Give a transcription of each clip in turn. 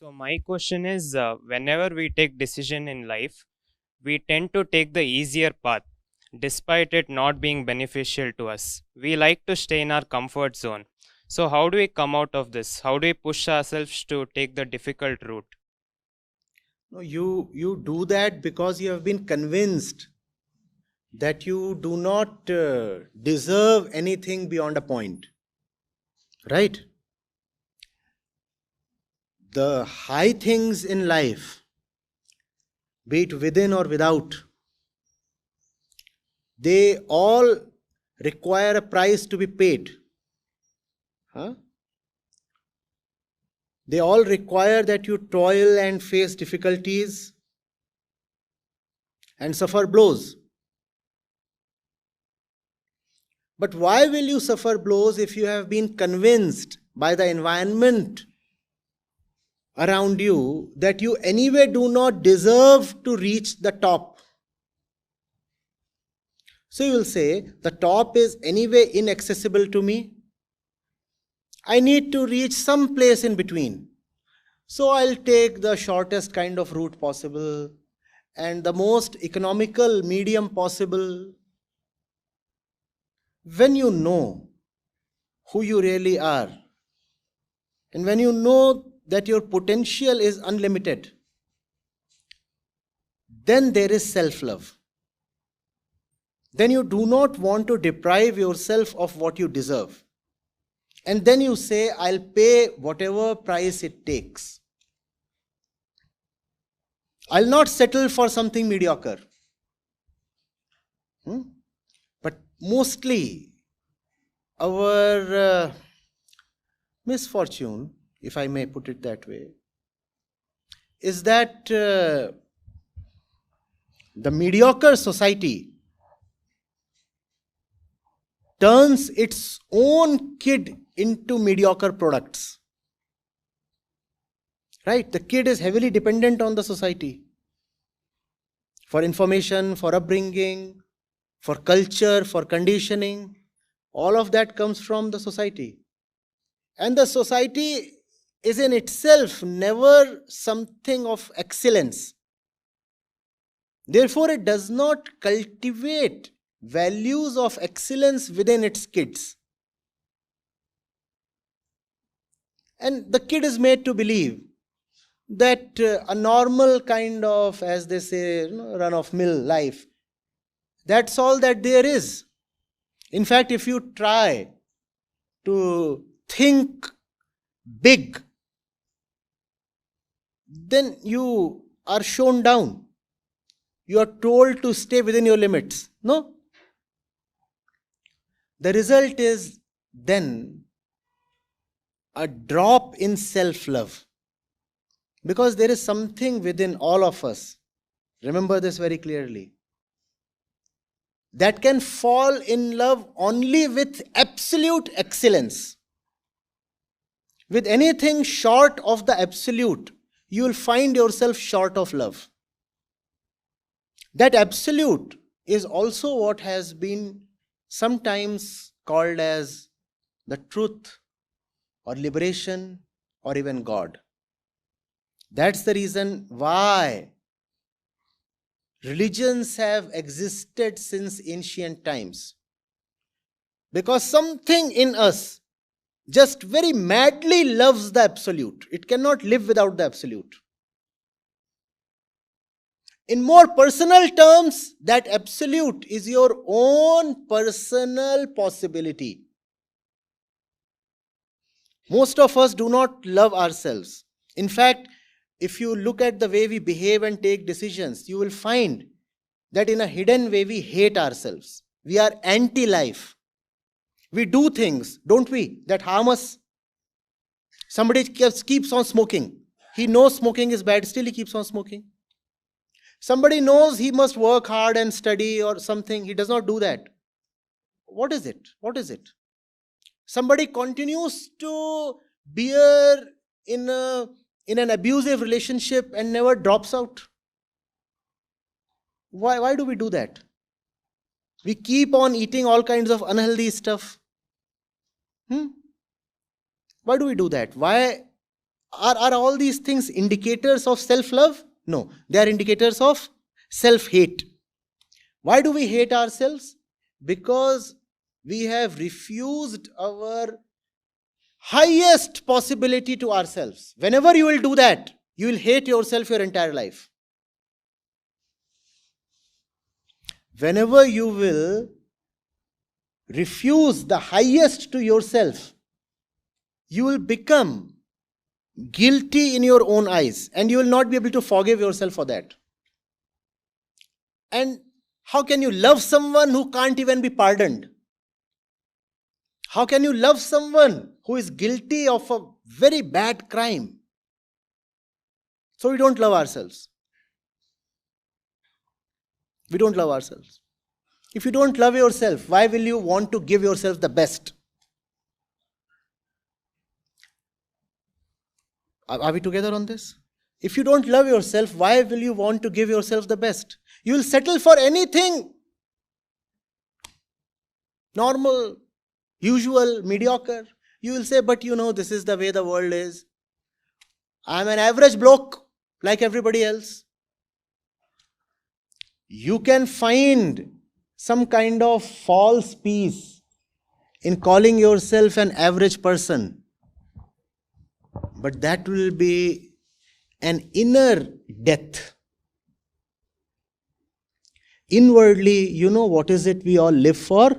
So my question is, whenever we take decision in life, we tend to take the easier path, despite it not being beneficial to us. We like to stay in our comfort zone. So how do we come out of this? How do we push ourselves to take the difficult route? No, you do that because you have been convinced that you do not deserve anything beyond a point. Right? The high things in life, be it within or without, they all require a price to be paid. Huh? They all require that you toil and face difficulties and suffer blows. But why will you suffer blows if you have been convinced by the environment around you that you anyway do not deserve to reach the top? So you will say, the top is anyway inaccessible to me. I need to reach some place in between. So I'll take the shortest kind of route possible and the most economical medium possible. When you know who you really are, and when you know that your potential is unlimited, then there is self-love. Then you do not want to deprive yourself of what you deserve. And then you say, I'll pay whatever price it takes. I'll not settle for something mediocre. But mostly, our misfortune, if I may put it that way, is that the mediocre society turns its own kid into mediocre products. Right? The kid is heavily dependent on the society for information, for upbringing, for culture, for conditioning. All of that comes from the society. And the society is in itself never something of excellence. Therefore, it does not cultivate values of excellence within its kids. And the kid is made to believe that a normal kind of, as they say, run-of-mill life, that's all that there is. In fact, if you try to think big, then you are shown down. You are told to stay within your limits. No? The result is then a drop in self-love. Because there is something within all of us, remember this very clearly, that can fall in love only with absolute excellence. With anything short of the absolute, you will find yourself short of love. That absolute is also what has been sometimes called as the truth or liberation or even God. That's the reason why religions have existed since ancient times. Because something in us just very madly loves the absolute. It cannot live without the absolute. In more personal terms, that absolute is your own personal possibility. Most of us do not love ourselves. In fact, if you look at the way we behave and take decisions, you will find that in a hidden way we hate ourselves. We are anti-life. We do things, don't we, that harm us. Somebody keeps on smoking. He knows smoking is bad, still he keeps on smoking. Somebody knows he must work hard and study or something, he does not do that. What is it? What is it? Somebody continues to bear in an abusive relationship and never drops out. Why do we do that? We keep on eating all kinds of unhealthy stuff. Why do we do that? Why Are all these things indicators of self-love? No, they are indicators of self-hate. Why do we hate ourselves? Because we have refused our highest possibility to ourselves. Whenever you will do that, you will hate yourself your entire life. Whenever you will refuse the highest to yourself, you will become guilty in your own eyes, and you will not be able to forgive yourself for that. And how can you love someone who can't even be pardoned? How can you love someone who is guilty of a very bad crime? So we don't love ourselves. We don't love ourselves. If you don't love yourself, why will you want to give yourself the best? Are we together on this? If you don't love yourself, why will you want to give yourself the best? You will settle for anything normal, usual, mediocre. You will say, but this is the way the world is. I'm an average bloke like everybody else. You can find some kind of false peace in calling yourself an average person. But that will be an inner death. Inwardly, what is it we all live for?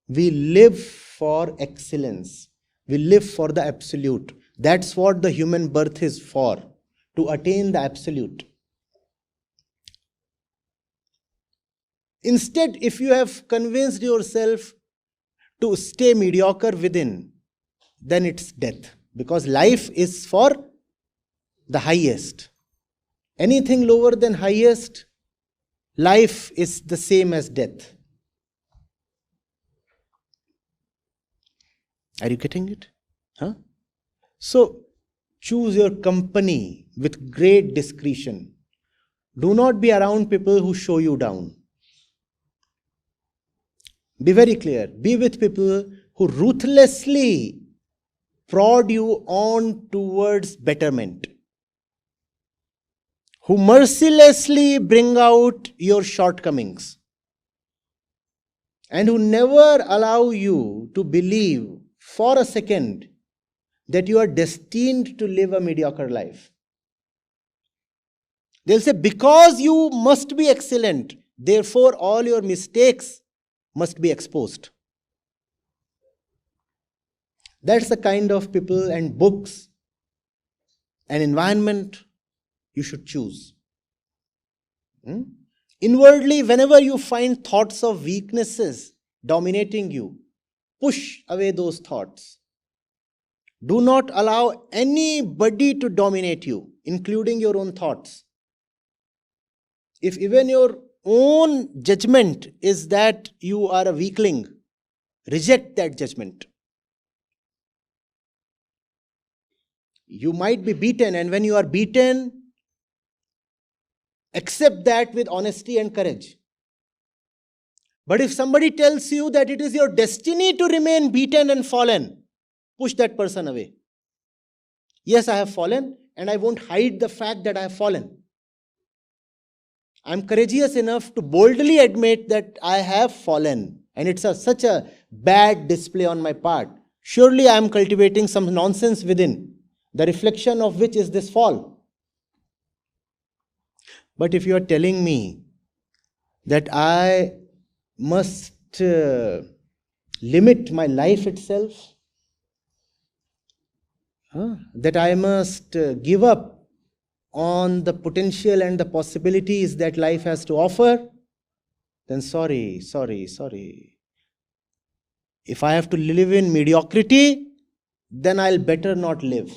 We live for excellence. We live for the absolute. That's what the human birth is for, to attain the absolute. Instead, if you have convinced yourself to stay mediocre within, then it's death. Because life is for the highest. Anything lower than highest, life is the same as death. Are you getting it? So, choose your company with great discretion. Do not be around people who show you down. Be very clear. Be with people who ruthlessly prod you on towards betterment, who mercilessly bring out your shortcomings, and who never allow you to believe for a second that you are destined to live a mediocre life. They'll say, because you must be excellent, therefore all your mistakes must be exposed. That's the kind of people and books and environment you should choose. Inwardly, whenever you find thoughts of weaknesses dominating you, push away those thoughts. Do not allow anybody to dominate you, including your own thoughts. If even your own judgment is that you are a weakling, reject that judgment. You might be beaten, and when you are beaten, accept that with honesty and courage. But if somebody tells you that it is your destiny to remain beaten and fallen, push that person away. Yes, I have fallen, and I won't hide the fact that I have fallen. I'm courageous enough to boldly admit that I have fallen, and it's such a bad display on my part. Surely I am cultivating some nonsense within, the reflection of which is this fall. But if you are telling me that I must limit my life itself, that I must give up on the potential and the possibilities that life has to offer, then sorry. If I have to live in mediocrity, then I'll better not live.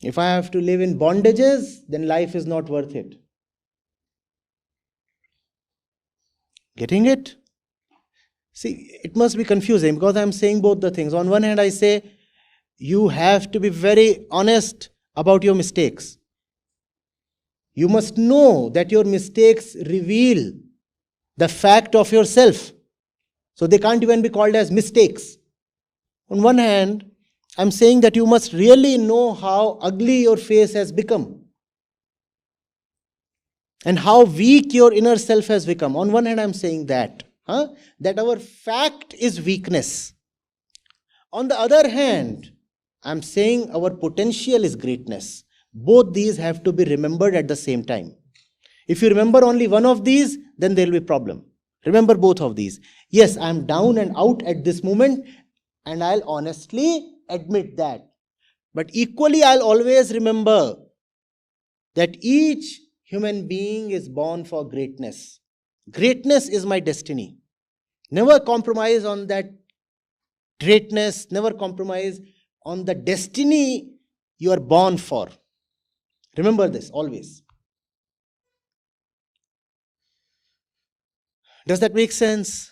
If I have to live in bondages, then life is not worth it. Getting it? See, it must be confusing because I'm saying both the things. On one hand, I say you have to be very honest about your mistakes. You must know that your mistakes reveal the fact of yourself. So they can't even be called as mistakes. On one hand, I'm saying that you must really know how ugly your face has become and how weak your inner self has become. On one hand, I'm saying that our fact is weakness. On the other hand, I'm saying our potential is greatness. Both these have to be remembered at the same time. If you remember only one of these, then there will be a problem. Remember both of these. Yes, I'm down and out at this moment, and I'll honestly admit that. But equally, I'll always remember that each human being is born for greatness. Greatness is my destiny. Never compromise on that greatness, never compromise on the destiny you are born for. Remember this always. Does that make sense?